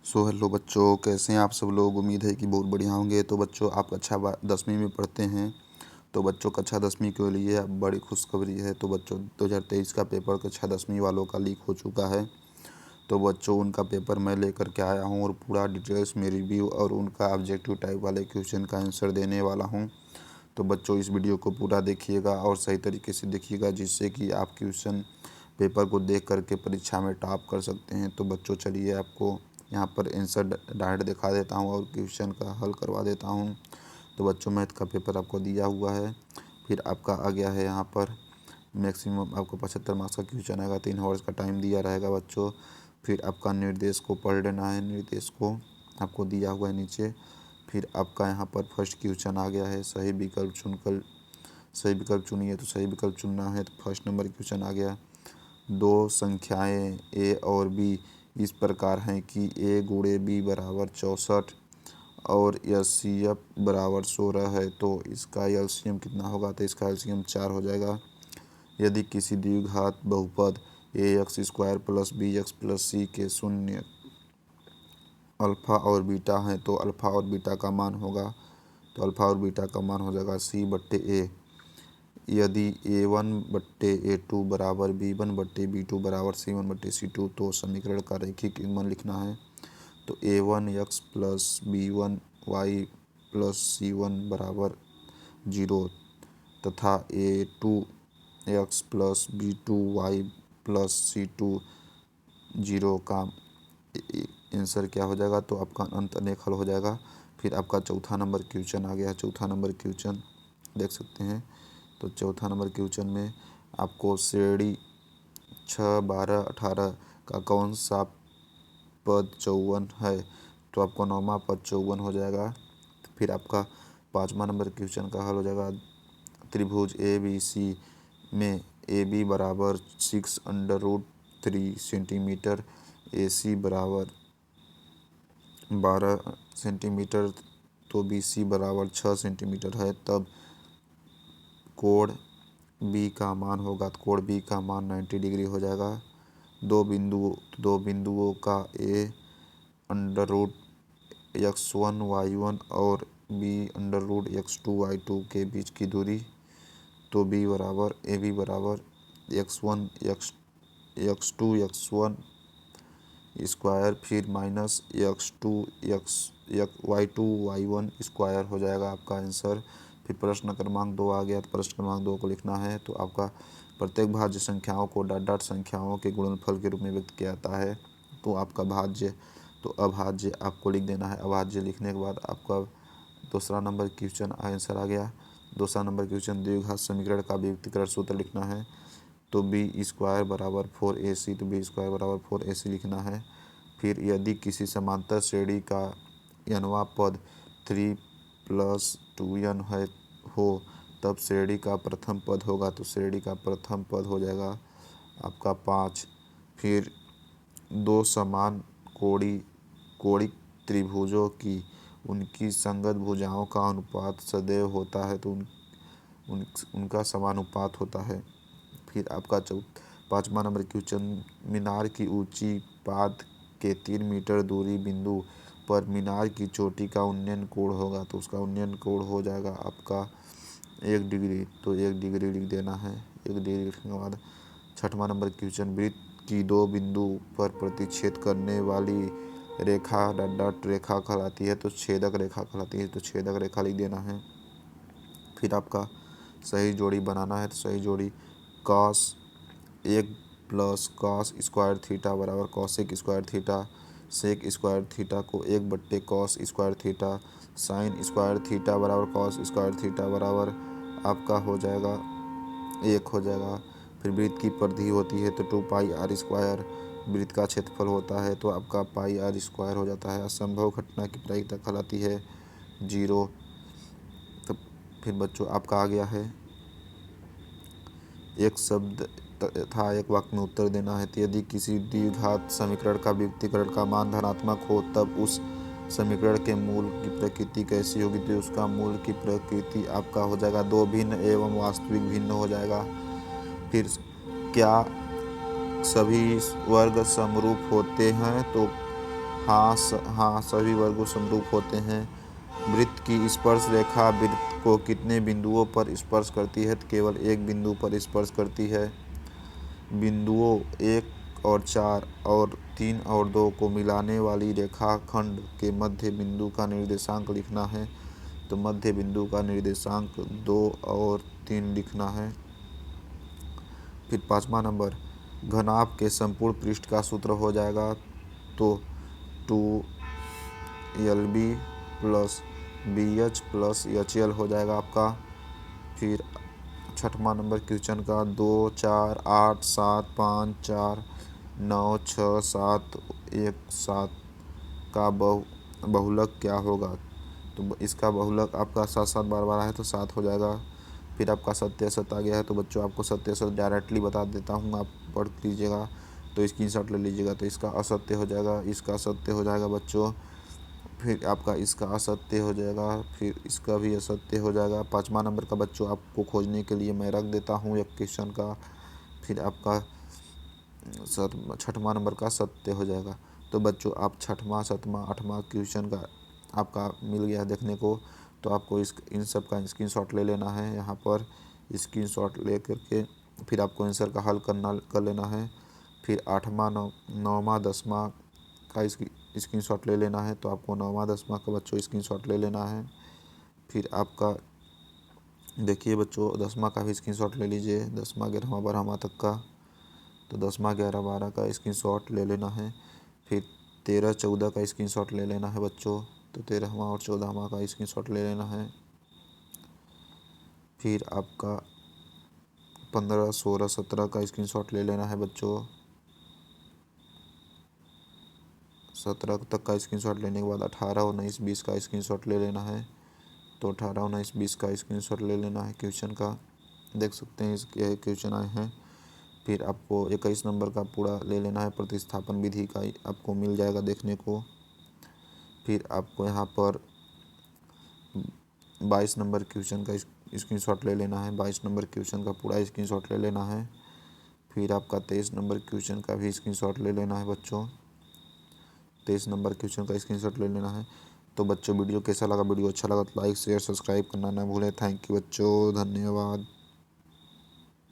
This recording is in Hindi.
हेलो बच्चों, कैसे हैं आप सब लोग। उम्मीद है कि बहुत बढ़िया होंगे। तो बच्चों, आप कक्षा 10वीं में पढ़ते हैं। तो बच्चों, कक्षा 10वीं के लिए अब बड़ी खुशखबरी है। तो बच्चों, 2023 का पेपर कक्षा 10वीं वालों का लीक हो चुका है। तो बच्चों, उनका पेपर मैं लेकर के आया हूँ और पूरा डिटेल्स में रिव्यू और उनका ऑब्जेक्टिव टाइप वाले क्वेश्चन का आंसर देने वाला हूँ। तो बच्चों, इस वीडियो को पूरा देखिएगा और सही तरीके से देखिएगा, जिससे कि आप क्वेश्चन पेपर को देख करके परीक्षा में टॉप कर सकते हैं। तो बच्चों, चलिए आपको यहाँ पर आंसर डायरेक्ट दिखा देता हूँ और क्वेश्चन का हल करवा देता हूँ। तो बच्चों, मैथ का पेपर आपको दिया हुआ है। फिर आपका आ गया है यहाँ पर मैक्सिमम आपको 75 मार्क्स का क्वेश्चन आएगा। 3 आवर्स का टाइम दिया रहेगा बच्चों। फिर आपका निर्देश को पढ़ लेना है। निर्देश को आपको दिया हुआ है नीचे। फिर आपका यहाँ पर फर्स्ट क्वेश्चन आ गया है, सही विकल्प चुनकर सही विकल्प चुनिए। तो सही विकल्प चुनना है। तो फर्स्ट नंबर क्वेश्चन आ गया, दो संख्याएं ए और बी इस प्रकार हैं कि ए गुणे बी बराबर 64 और एलसीएम बराबर 16 है। तो इसका एलसीएम कितना होगा। तो इसका एलसीएम 4 हो जाएगा। यदि किसी द्विघात बहुपद a x square plus b x plus c के शून्य अल्फ़ा और बीटा हैं, तो अल्फ़ा और बीटा का मान होगा। तो अल्फ़ा और बीटा का मान हो जाएगा सी बट्टे ए। यदि a1/a2 बराबर b1/b2 बराबर c1/c2, तो समीकरण का रैखिक युग्मन लिखना है। तो a1x plus b1y plus c1 बराबर 0 तथा a2x plus b2y plus c2 0 का आंसर क्या हो जाएगा। तो आपका अंत अनेक हल हो जाएगा। फिर आपका चौथा नंबर क्वेश्चन आ गया। चौथा नंबर क्वेश्चन देख सकते हैं। तो चौथा नंबर क्वेश्चन में आपको श्रेणी 6, 12, 18 का कौन सा पद 54 है। तो आपको 9वां पद 54 हो जाएगा। फिर आपका 5वां नंबर क्वेश्चन का हल हो जाएगा, त्रिभुज ए बी सी में ए बी बराबर 6√3 सेंटीमीटर, ए सी बराबर 12 सेंटीमीटर, तो बी सी बराबर 6 सेंटीमीटर है। तब कोण बी का मान होगा। तो कोण बी का मान 90 डिग्री हो जाएगा। दो बिंदुओं का ए √x1 y1 और बी √x2 y2 के बीच की दूरी। तो ए बी बराबर x1 x2 x1 स्क्वायर फिर minus x2 y2 y1 square हो जाएगा आपका आंसर। फिर प्रश्न क्रमांक 2 आ गया। तो प्रश्न क्रमांक 2 को लिखना है। तो आपका प्रत्येक भाज्य संख्याओं को डॉट डॉट संख्याओं के गुणनफल के रूप में व्यक्त किया जाता है। तो आपका भाज्य, तो अभाज्य आपको लिख देना है। अभाज्य लिखने के बाद आपका दूसरा नंबर क्वेश्चन आंसर आ गया। दूसरा नंबर क्वेश्चन, द्विघात समीकरण का विभक्तीकरण सूत्र लिखना है। तो बी स्क्वायर बराबर 4ac, तो बी स्क्वायर बराबर 4ac लिखना है। फिर यदि किसी समांतर श्रेणी का nवां पद 3 + 2n हो, तब श्रेणी का प्रथम पद होगा। तो श्रेणी का प्रथम पद हो जाएगा आपका 5। फिर दो समान कोणिक त्रिभुजों की उनकी संगत भुजाओं का अनुपात सदैव होता है। तो उनका समानुपात होता है। फिर आपका 5वां नंबर क्वेश्चन, मीनार की ऊंची पाद के 3 मीटर दूरी बिंदु पर मीनार की चोटी का उन्नयन कोण होगा। तो उसका उन्नयन कोण हो जाएगा आपका 1 डिग्री। तो 1 डिग्री लिख देना है। 1 डिग्री लिखने के बाद 6वां नंबर क्वेश्चन, वृत्त की दो बिंदु पर प्रतिच्छेद करने वाली रेखा डॉट डॉट रेखा कहलाती है। तो छेदक रेखा कहलाती है। तो छेदक रेखा लिख देना है। फिर आपका सही जोड़ी बनाना है। तो सही जोड़ी cos 1 plus cos square theta बराबर cosec square theta, sec square theta को 1/cos square theta, sin square theta बराबर cos स्क्वायर थीटा बराबर आपका हो जाएगा 1 हो जाएगा। फिर वृत्त की परिधि होती है तो 2πr स्क्वायर वृत्त का क्षेत्रफल होता है। तो आपका πr स्क्वायर हो जाता है। असंभव घटना की प्रायिकता कहलाती है 0। तब फिर बच्चों आपका आ गया है, एक शब्द तथा एक वाक्य में उत्तर देना है। तो यदि किसी द्विघात समीकरण का विभक्तीकरण का मान धनात्मक हो, तब उस समीकरण के मूल की प्रकृति कैसी होगी। तो उसका मूल की प्रकृति आपका हो जाएगा 2 भिन्न एवं वास्तविक भिन्न हो जाएगा। फिर क्या सभी वर्ग समरूप होते हैं। तो हाँ, सभी वर्गों समरूप होते हैं। वृत्त की स्पर्श रेखा वृत्त को कितने बिंदुओं पर स्पर्श करती है? तो केवल एक बिंदु पर स्पर्श करती है। बिंदुओं 1 और 4 और 3 और 2 को मिलाने वाली रेखाखंड के मध्य बिंदु का निर्देशांक लिखना है। तो मध्य बिंदु का निर्देशांक 2 और 3 लिखना है। फिर 5वां नंबर, घनाभ के संपूर्ण पृष्ठ का सूत्र हो जाएगा तो 2LB plus BH plus HL हो जाएगा आपका। फिर 6वां नंबर क्वेश्चन का 2, 4, 8, 7, 5, 4, 9, 6, 7, 1, 7 का बहुलक क्या होगा? तो इसका बहुलक आपका 7 7 बार बार है तो 7 हो जाएगा। फिर आपका सत्य असत आ गया है तो बच्चों आपको सत्य असत डायरेक्टली बता देता हूँ, आप पढ़ लीजिएगा तो स्क्रीनशॉट ले लीजिएगा। तो इसका असत्य हो जाएगा, इसका असत्य हो जाएगा बच्चों। फिर आपका इसका असत्य हो जाएगा, फिर इसका भी असत्य हो जाएगा। 5वां नंबर का बच्चों आपको खोजने के लिए मैं रख देता हूँ एक क्वेश्चन का। फिर आपका 6वां नंबर का सत्य हो जाएगा। तो बच्चों आप 6वां 7वां 8वां क्वेश्चन का आपका मिल गया देखने को। तो आपको इन सब का स्क्रीनशॉट ले लेना है। यहाँ पर स्क्रीनशॉट ले करके फिर आपको आंसर का हल कर लेना है। फिर 8वां 9वां 10वां का स्क्रीनशॉट ले लेना है। तो आपको 9वां 10वां का बच्चों स्क्रीनशॉट ले लेना है। फिर आपका देखिए बच्चों 10वां का भी स्क्रीनशॉट ले लीजिए, 10वां 11वां 12वां तक का। तो 10वां 11 12 का स्क्रीनशॉट ले लेना है। फिर 13 14 का स्क्रीनशॉट ले लेना है बच्चों। तो 13वां और 14वां का स्क्रीनशॉट ले लेना है। फिर आपका 15 16 17 का स्क्रीनशॉट ले लेना है बच्चों। 17 तक का स्क्रीनशॉट लेने के बाद 18 19 20 का स्क्रीनशॉट ले लेना है। तो 18 19 20 का स्क्रीनशॉट ले लेना है क्वेश्चन का। देख सकते हैं इसके क्वेश्चन आए हैं। फिर आपको 21 नंबर का पूरा ले लेना है, प्रतिस्थापन विधि का आपको मिल जाएगा देखने को। फिर आपको यहाँ पर 22 नंबर क्वेश्चन का स्क्रीनशॉट ले लेना है। 22 नंबर क्वेश्चन का पूरा स्क्रीनशॉट ले लेना है। फिर आपका 23 नंबर क्वेश्चन का भी स्क्रीनशॉट ले लेना है बच्चों। 23 नंबर क्वेश्चन का स्क्रीनशॉट ले लेना है। तो बच्चों वीडियो कैसा लगा? वीडियो अच्छा लगा तो लाइक शेयर सब्सक्राइब करना ना भूलें। थैंक यू बच्चों, धन्यवाद।